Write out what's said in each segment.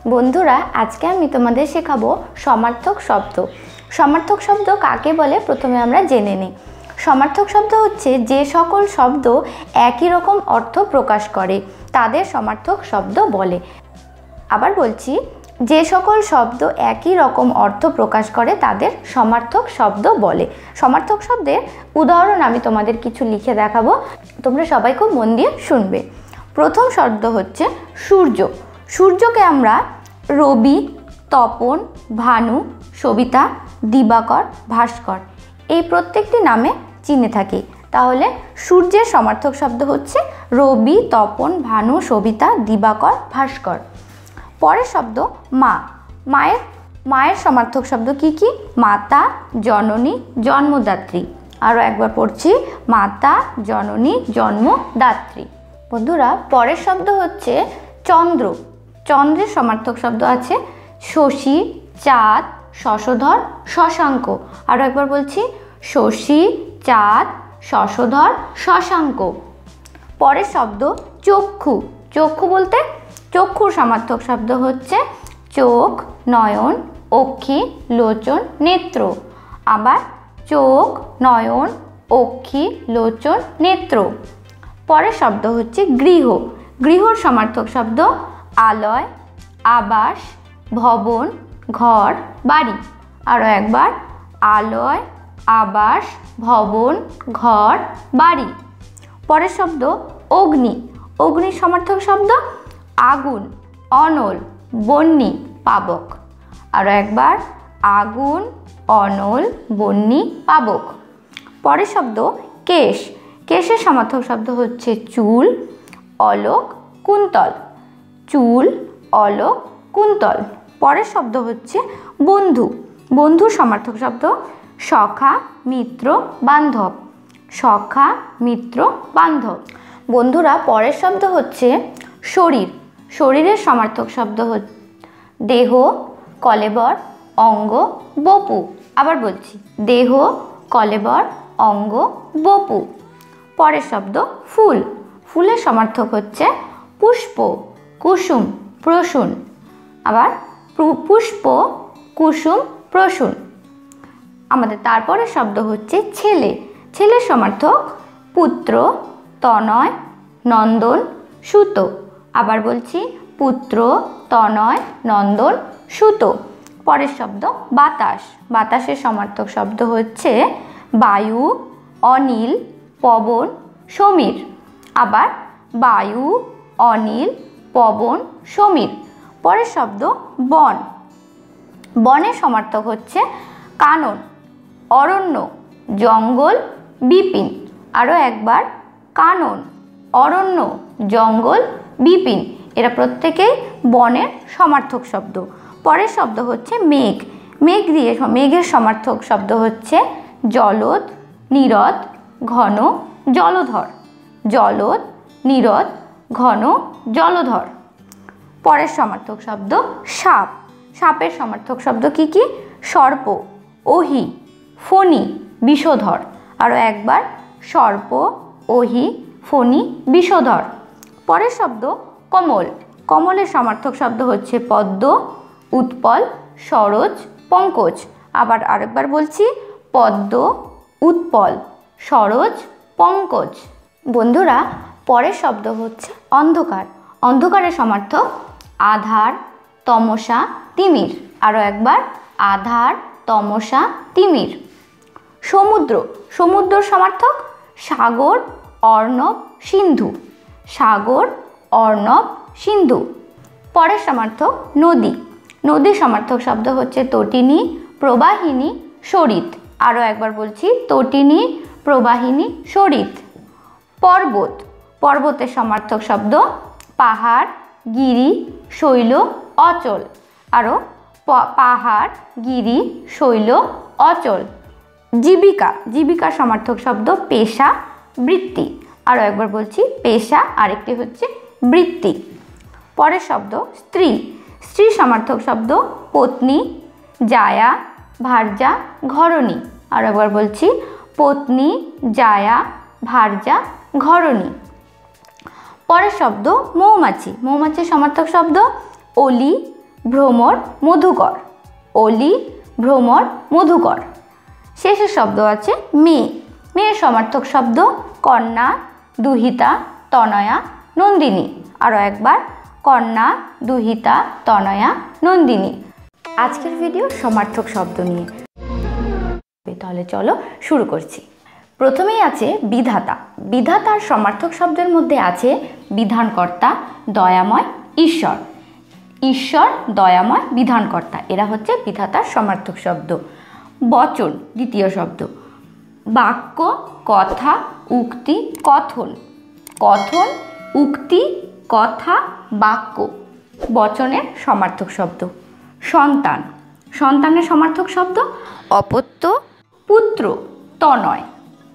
বন্ধুরা, আজকে আমি তোমাদের শেখাবো সমার্থক শব্দ। সমার্থক শব্দ কাকে বলে প্রথমে আমরা জেনে নিই। সমার্থক শব্দ হচ্ছে যে সকল শব্দ একই রকম অর্থ প্রকাশ করে তাদের সমার্থক শব্দ বলে। আবার বলছি, যে সকল শব্দ একই রকম অর্থ প্রকাশ করে তাদের সমার্থক শব্দ বলে। সমার্থক শব্দের উদাহরণ আমি তোমাদের কিছু লিখে দেখাবো, তোমরা সবাই খুব মন দিয়ে শুনবে। প্রথম শব্দ হচ্ছে সূর্য। সূর্যকে আমরা রবি, তপন, ভানু, সবিতা, দিবাকর, ভাস্কর এই প্রত্যেকটি নামে চিনে থাকি। তাহলে সূর্যের সমার্থক শব্দ হচ্ছে রবি, তপন, ভানু, সবিতা, দিবাকর, ভাস্কর। পরের শব্দ মা। মায়ের সমার্থক শব্দ কি কি? মাতা, জননী, জন্মদাত্রী। আরও একবার পড়ছি, মাতা, জননী, জন্মদাত্রী। বন্ধুরা, পরের শব্দ হচ্ছে চন্দ্র। চন্দ্রের সমার্থক শব্দ আছে শশী, চাঁদ, শশধর, শশাঙ্ক। আরও একবার বলছি, শশী, চাঁদ, শশধর, শশাঙ্ক। পরের শব্দ চক্ষু। চক্ষু বলতে চক্ষুর সমার্থক শব্দ হচ্ছে চোখ, নয়ন, অক্ষি, লোচন, নেত্র। আবার চোখ, নয়ন, অক্ষি, লোচন, নেত্র। পরের শব্দ হচ্ছে গৃহ। গৃহর সমার্থক শব্দ আলয়, আবাস, ভবন, ঘর, বাড়ি। আরও একবার, আলয়, আবাস, ভবন, ঘর, বাড়ি। পরের শব্দ অগ্নি। অগ্নির সমার্থক শব্দ আগুন, অনল, বহ্নি, পাবক। আরও একবার, আগুন, অনল, বহ্নি, পাবক। পরের শব্দ কেশ। কেশের সমার্থক শব্দ হচ্ছে চুল, অলক, কুন্তল। চুল, অলক, কুন্তল। পরের শব্দ হচ্ছে বন্ধু। বন্ধুর সমার্থক শব্দ সখা, মিত্র, বান্ধব। সখা, মিত্র, বান্ধব। বন্ধুরা, পরের শব্দ হচ্ছে শরীর। শরীরের সমার্থক শব্দ হচ্ছে দেহ, কলেবর, অঙ্গ, বপু। আবার বলছি, দেহ, কলেবর, অঙ্গ, বপু। পরের শব্দ ফুল। ফুলের সমার্থক হচ্ছে পুষ্প, কুসুম, প্রসূন। আবার পুষ্প, কুসুম, প্রসূন। আমাদের তারপরের শব্দ হচ্ছে ছেলে। ছেলের সমার্থক পুত্র, তনয়, নন্দন, সুত। আবার বলছি, পুত্র, তনয়, নন্দন, সুত। পরের শব্দ বাতাস। বাতাসের সমার্থক শব্দ হচ্ছে বায়ু, অনিল, পবন, সমীর। আবার বায়ু, অনিল, পবন, সমীর। পরের শব্দ বন। বনের সমার্থক হচ্ছে কানন, অরণ্য, জঙ্গল, বিপিন। আরও একবার, কানন, অরণ্য, জঙ্গল, বিপিন। এরা প্রত্যেকেই বনের সমার্থক শব্দ। পরের শব্দ হচ্ছে মেঘ। মেঘের সমার্থক শব্দ হচ্ছে জলদ, নীরদ, ঘন, জলধর। জলদ, নীরদ, ঘন, জলধর। পরের সমার্থক শব্দ সাপ। সাপের সমার্থক শব্দ কি কি? সর্প, অহি, ফণি, বিষধর। আরও একবার, সর্প, অহি, ফণি, বিষধর। পরের শব্দ কমল। কমলের সমার্থক শব্দ হচ্ছে পদ্ম, উৎপল, সরোজ, পঙ্কজ। আবার আরেকবার বলছি, পদ্ম, উৎপল, সরোজ, পঙ্কজ। বন্ধুরা, পরের শব্দ হচ্ছে অন্ধকার। অন্ধকারের সমার্থক আধার, তমসা, তিমির। আরও একবার, আধার, তমসা, তিমির। সমুদ্র। সমুদ্রর সমার্থক সাগর, অর্ণব, সিন্ধু। সাগর, অর্ণব, সিন্ধু। পরের সমার্থক নদী। নদীর সমার্থক শব্দ হচ্ছে তটিনী, প্রবাহিনী, সরিত। আরও একবার বলছি, তটিনী, প্রবাহিনী, সরিত। পর্বত। পর্বতের সমার্থক শব্দ পাহাড়, গিরি, শৈল, অচল। আরও পাহাড়, গিরি, শৈল, অচল। জীবিকা। জীবিকার সমার্থক শব্দ পেশা, বৃত্তি। আরও একবার বলছি, পেশা, আরেকটি হচ্ছে বৃত্তি। পরের শব্দ স্ত্রী। স্ত্রীর সমার্থক শব্দ পত্নী, জায়া, ভার্যা, ঘরণী। আরও একবার বলছি, পত্নী, জায়া, ভার্যা, ঘরণী। পরের শব্দ মৌমাছি। মৌমাছির সমার্থক শব্দ অলি, ভ্রমর মধুকর, অলি ভ্রমর মধুকর। শেষের শব্দ আছে মেয়ে। মেয়ের সমার্থক শব্দ কন্যা, দুহিতা, তনয়া, নন্দিনী। আরও একবার, কন্যা, দুহিতা, তনয়া, নন্দিনী। আজকের ভিডিও সমার্থক শব্দ নিয়ে। তাহলে চলো শুরু করছি। প্রথমেই আছে বিধাতা। বিধাতার সমার্থক শব্দের মধ্যে আছে বিধানকর্তা, দয়াময়, ঈশ্বর। ঈশ্বর, দয়াময়, বিধানকর্তা, এরা হচ্ছে বিধাতার সমার্থক শব্দ। বচন দ্বিতীয় শব্দ। বাক্য, কথা, উক্তি, কথন। কথন, উক্তি, কথা, বাক্য বচনের সমার্থক শব্দ। সন্তান, সন্তানের সমার্থক শব্দ অপত্য, পুত্র, তনয়।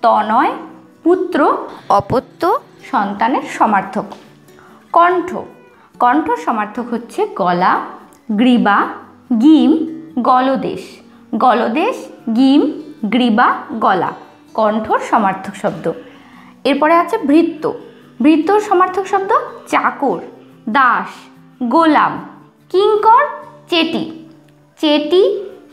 তনয়, পুত্র, অপত্য সন্তানের সমার্থক। কণ্ঠ, কণ্ঠ সমার্থক হচ্ছে গলা, গ্রীবা, গিম, গলদেশ। গলদেশ, গিম, গ্রীবা, গলা কণ্ঠর সমার্থক শব্দ। এরপরে আছে ভৃত্য। ভৃত্যর সমার্থক শব্দ চাকর, দাস, গোলাম, কিঙ্কর, চেটি। চেটি,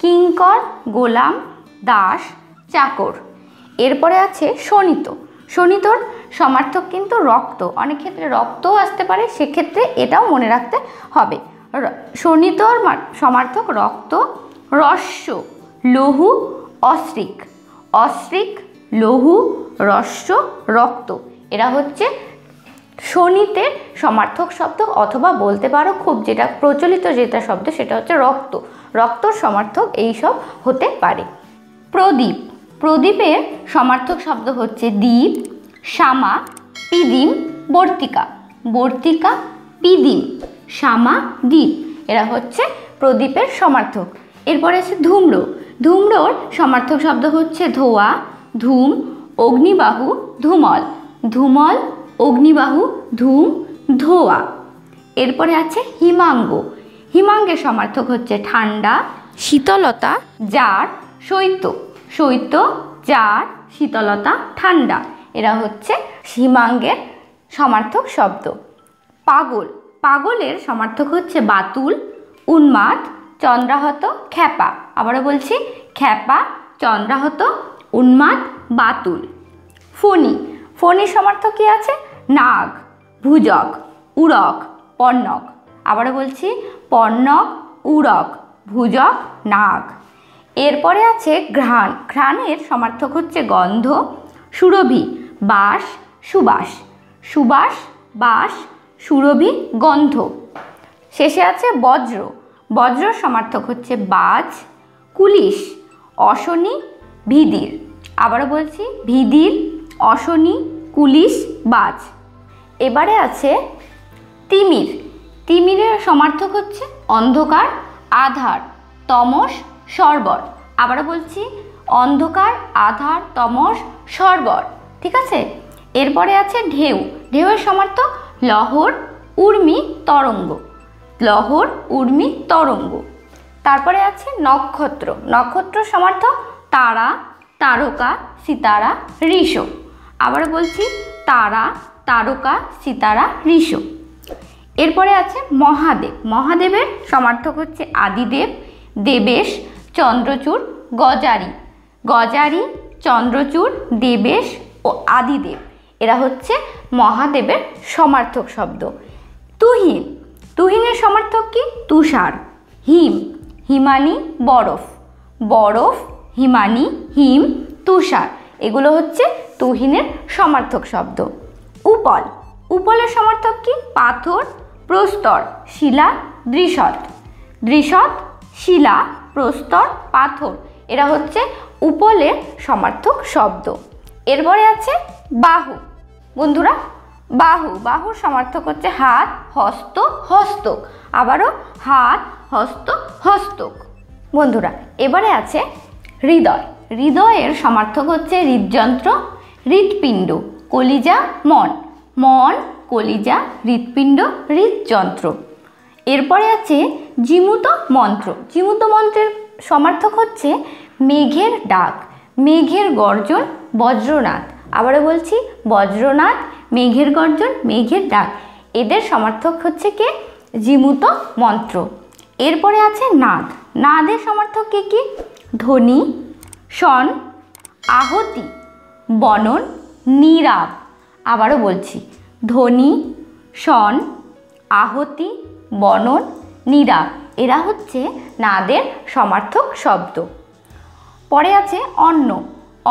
কিঙ্কর, গোলাম, দাস, চাকর। এরপরে আছে শোণিত। শোণিতর সমার্থক কিন্তু রক্ত, অনেক ক্ষেত্রে রক্তও আসতে পারে, সেক্ষেত্রে এটাও মনে রাখতে হবে। শোণিতর সমার্থক রক্ত, রস্য, লহু, অশ্রিক। অশ্রিক, লহু, রস্য, রক্ত এরা হচ্ছে শোণিতের সমার্থক শব্দ, অথবা বলতে পারো খুব যেটা প্রচলিত যেটা শব্দ সেটা হচ্ছে রক্ত। রক্তর সমার্থক এইসব হতে পারে। প্রদীপ। প্রদীপের সমার্থক শব্দ হচ্ছে দ্বীপ, শ্যামা, পিদিম, বর্তিকা। বর্তিকা, পিদিম, শ্যামা, দ্বীপ এরা হচ্ছে প্রদীপের সমার্থক। এরপরে আছে ধূম্র। ধূম্রর সমার্থক শব্দ হচ্ছে ধোঁয়া, ধূম, অগ্নিবাহু, ধূমল। ধূমল, অগ্নিবাহু, ধূম, ধোঁয়া। এরপরে আছে হিমাঙ্গ। হিমাঙ্গের সমার্থক হচ্ছে ঠান্ডা, শীতলতা, জার, শৈত্য। শৈত্য, জার, শীতলতা, ঠান্ডা এরা হচ্ছে হিমাঙ্গের সমার্থক শব্দ। পাগল। পাগলের সমার্থক হচ্ছে বাতুল, উন্মাদ, চন্দ্রাহত, খ্যাপা। আবারও বলছি, খ্যাপা, চন্দ্রাহত, উন্মাদ, বাতুল। ফণী। ফণীর সমার্থক কি আছে? নাগ, ভুজক, উড়ক, পর্ণক। আবারও বলছি, পর্ণক, উড়ক, ভুজক, নাগ। এরপরে আছে ঘ্রাণ। ঘ্রাণের সমার্থক হচ্ছে গন্ধ, সুরভি, বাস, সুবাস। সুবাস, বাস, সুরভি, গন্ধ। শেষে আছে বজ্র। বজ্রর সমার্থক হচ্ছে বাজ, কুলিশ, অশনি, ভিদির। আবারও বলছি, ভিদির, অশনি, কুলিশ, বাজ। এবারে আছে তিমির। তিমিরের সমার্থক হচ্ছে অন্ধকার, আধার, তমস, সর্বর। আবারও বলছি, অন্ধকার, আধার, তমস, সর্বর। ঠিক আছে। এরপরে আছে ঢেউ। ঢেউয়ের সমার্থক লহর, উর্মি, তরঙ্গ। লহর, উর্মি, তরঙ্গ। তারপরে আছে নক্ষত্র। নক্ষত্র সমার্থক তারা, তারকা, সিতারা, ঋষ। আবারও বলছি, তারা, তারকা, সিতারা, ঋষ। এরপরে আছে মহাদেব। মহাদেবের সমার্থক হচ্ছে আদিদেব, দেবেশ, চন্দ্রচূড়, গজারি। গজারি, চন্দ্রচূড়, দেবেশ ও আদিদেব এরা হচ্ছে মহাদেবের সমার্থক শব্দ। তুহিন। তুহিনের সমার্থক কি? তুষার, হিম, হিমানি, বরফ। বরফ, হিমানি, হিম, তুষার এগুলো হচ্ছে তুহিনের সমার্থক শব্দ। উপল। উপলের সমার্থক কি? পাথর, প্রস্তর, শিলা, দৃশত। দৃশত, শিলা, প্রস্তর, পাথর এরা হচ্ছে উপলের সমার্থক শব্দ। এরপরে আছে বাহু। বন্ধুরা, বাহু। বাহুর সমার্থক হচ্ছে হাত, হস্ত, হস্তক। আবারও হাত, হস্ত, হস্তক। বন্ধুরা, এবারে আছে হৃদয়। হৃদয়ের সমার্থক হচ্ছে হৃদযন্ত্র, হৃৎপিণ্ড, কলিজা, মন। মন, কলিজা, হৃৎপিণ্ড, হৃদযন্ত্র। এরপরে আছে জীমূত মন্ত্র। জীমূত মন্ত্রের সমার্থক হচ্ছে মেঘের ডাক, মেঘের গর্জন, বজ্রনাদ। আবারও বলছি, বজ্রনাদ, মেঘের গর্জন, মেঘের ডাক এদের সমার্থক হচ্ছে কে? জীমূত মন্ত্র। এরপরে আছে নাদ। নাদের সমার্থক কি কি? ধ্বনি, স্বন, আহতি, বনন, নীরব। আবারও বলছি, ধ্বনি, স্বন, আহতি, বনন, নীরব, এরা হচ্ছে নাদের সমার্থক শব্দ। পরে আছে অন্ন।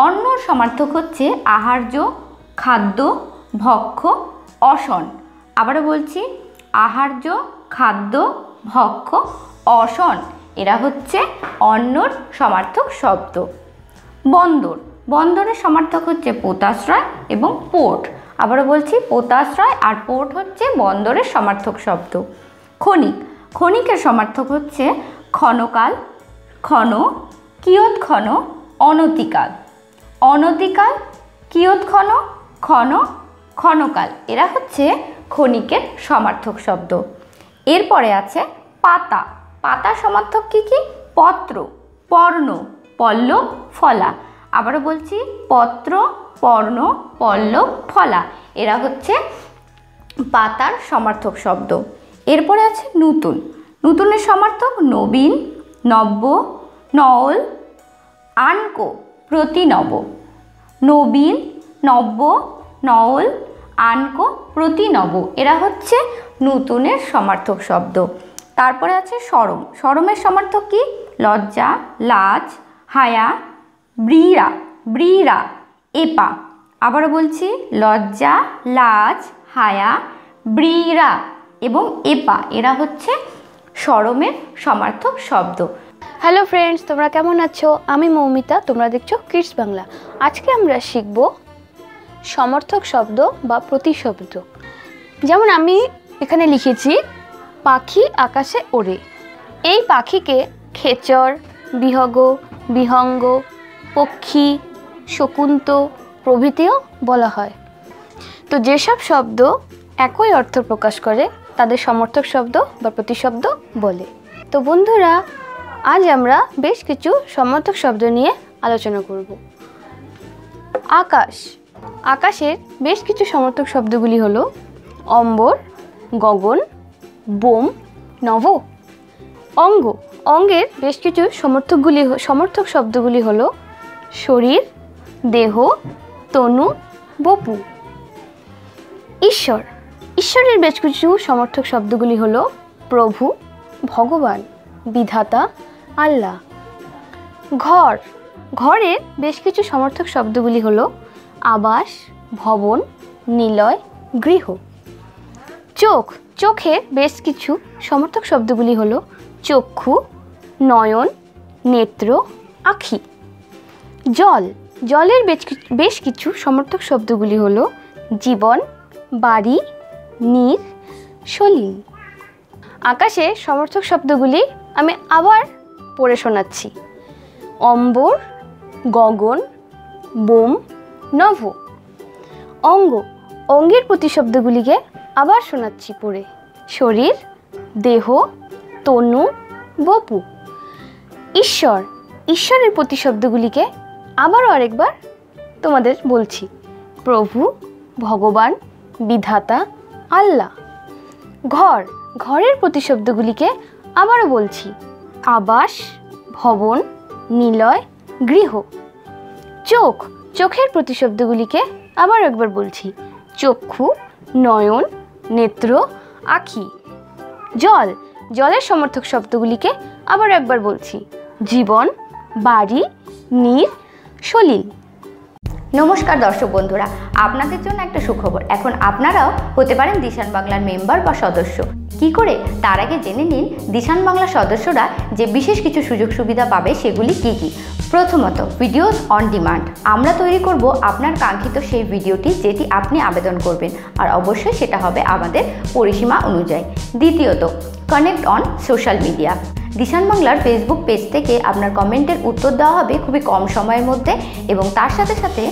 অন্নর সমার্থক হচ্ছে আহার্য, খাদ্য, ভক্ষ্য, অসন। আবারও বলছি, আহার্য, খাদ্য, ভক্ষ্য, অসন, এরা হচ্ছে অন্নর সমার্থক শব্দ। বন্দর। বন্দরের সমার্থক হচ্ছে পোতাশ্রয় এবং পোর্ট। আবারও বলছি, পোতাশ্রয় আর পোর্ট হচ্ছে বন্দরের সমার্থক শব্দ। ক্ষণিক। ক্ষণিকের সমার্থক হচ্ছে ক্ষণকাল, ক্ষণ, কিয়ৎক্ষণ, অনতিকাল। অনতিকাল, কিয়ৎক্ষণ, ক্ষণ, ক্ষণকাল, এরা হচ্ছে ক্ষণিকের সমার্থক শব্দ। এরপরে আছে পাতা। পাতার সমার্থক কি কি? পত্র, পর্ণ, পল্লব, ফলা। আবারও বলছি, পত্র, পর্ণ, পল্লব, ফলা, এরা হচ্ছে পাতার সমার্থক শব্দ। এরপরে আছে নূতন। নূতনের সমার্থক নবীন, নব্য, নওল, আনকো, প্রতিনব। নবীন, নব্য, নওল, আনকো, প্রতিনব, এরা হচ্ছে নূতনের সমার্থক শব্দ। তারপরে আছে সরম। সরমের সমার্থক কি? লজ্জা, লাজ, হায়া, ব্রীড়া, ব্রীড়া, এপা। আবারও বলছি, লজ্জা, লাজ, হায়া, ব্রীড়া এবং এপা, এরা হচ্ছে সরমের সমার্থক শব্দ। হ্যালো ফ্রেন্ডস, তোমরা কেমন আছো? আমি মৌমিতা, তোমরা দেখছো কিডস বাংলা। আজকে আমরা শিখব সমর্থক শব্দ বা প্রতিশব্দ। যেমন আমি এখানে লিখেছি, পাখি আকাশে ওড়ে। এই পাখিকে খেচর, বিহগ, বিহঙ্গ, পক্ষী, শকুন্ত প্রভৃতিও বলা হয়। তো যেসব শব্দ একই অর্থ প্রকাশ করে তাদের সমর্থক শব্দ বা প্রতিশব্দ বলে। তো বন্ধুরা, আজ আমরা বেশ কিছু সমর্থক শব্দ নিয়ে আলোচনা করব। আকাশ। আকাশের বেশ কিছু সমর্থক শব্দগুলি হলো অম্বর, গগন, বোম, নভ। অঙ্গ। অঙ্গের বেশ কিছু সমর্থক শব্দগুলি হলো শরীর, দেহ, তনু, বপু। ঈশ্বর। ঈশ্বরের বেশ কিছু সমর্থক শব্দগুলি হলো প্রভু, ভগবান, বিধাতা, আল্লাহ। ঘর। ঘরের বেশ কিছু সমর্থক শব্দগুলি হলো আবাস, ভবন, নিলয়, গৃহ। চোখ। চোখের বেশ কিছু সমর্থক শব্দগুলি হলো চক্ষু, নয়ন, নেত্র, আখি। জল। জলের বেশ কিছু সমর্থক শব্দগুলি হলো জীবন, বাড়ি, নীর, সলিল। আকাশের সমর্থক শব্দগুলি আমি আবার পড়ে শোনাচ্ছি। অম্বর, গগন, বোম, নভ। অঙ্গ। অঙ্গের প্রতিশব্দগুলিকে আবার শোনাচ্ছি পড়ে। শরীর, দেহ, তনু, বপু। ঈশ্বর। ঈশ্বরের প্রতিশব্দগুলিকে আবারও আরেকবার তোমাদের বলছি। প্রভু, ভগবান, বিধাতা, আল্লাহ। ঘর। ঘরের প্রতিশব্দগুলিকে আবারও বলছি। আবাস, ভবন, নিলয়, গৃহ। চোখ। চোখের প্রতিশব্দগুলিকে আবার একবার বলছি। চক্ষু, নয়ন, নেত্র, আখি। জল। জলের সমর্থক শব্দগুলিকে আবার একবার বলছি। জীবন, বাড়ি, নীর, সলিল। নমস্কার দর্শক বন্ধুরা, আপনাদের জন্য একটা সুখবর। এখন আপনারাও হতে পারেন দিশান বাংলার মেম্বার বা সদস্য। কি করে? তার আগে জেনে নিন দিশান বাংলার সদস্যরা যে বিশেষ কিছু সুযোগ সুবিধা পাবে সেগুলি কি কি। প্রথমত, ভিডিওস অন ডিমান্ড। আমরা তৈরি করব আপনার কাঙ্ক্ষিত সেই ভিডিওটি যেটি আপনি আবেদন করবেন, আর অবশ্যই সেটা হবে আমাদের পরিসীমা অনুযায়ী। দ্বিতীয়ত, connect on social media. Dishan বাংলার ফেসবুক পেজ থেকে আপনার কমেন্টের উত্তর দেওয়া হবে খুবই কম সময়ের মধ্যে, এবং তার সাথে সাথে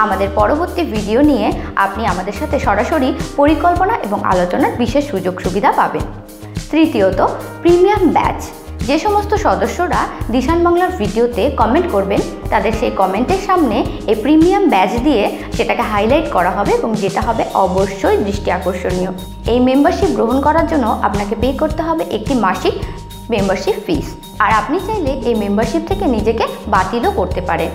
আমাদের পরবর্তী ভিডিও নিয়ে আপনি আমাদের সাথে সরাসরি পরিকল্পনা এবং আলোচনার বিশেষ সুযোগ সুবিধা পাবেন। তৃতীয়ত, প্রিমিয়াম ব্যাচ। যে সমস্ত সদস্যরা দিশান বাংলার ভিডিওতে কমেন্ট করবেন তাদের সেই কমেন্টের সামনে এই প্রিমিয়াম ব্যাচ দিয়ে সেটাকে হাইলাইট করা হবে, এবং যেটা হবে অবশ্যই দৃষ্টি আকর্ষণীয়। এই মেম্বারশিপ গ্রহণ করার জন্য আপনাকে পে করতে হবে একটি মাসিক মেম্বারশিপ ফিস। আর আপনি চাইলে এই মেম্বারশিপ থেকে নিজেকে বাতিলও করতে পারেন।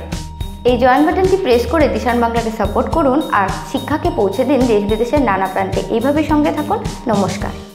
এই জয়েন বাটনটি প্রেস করে দিশান বাংলাকে সাপোর্ট করুন আর শিক্ষাকে পৌঁছে দিন দেশ বিদেশের নানা প্রান্তে। এইভাবে সঙ্গে থাকুন। নমস্কার।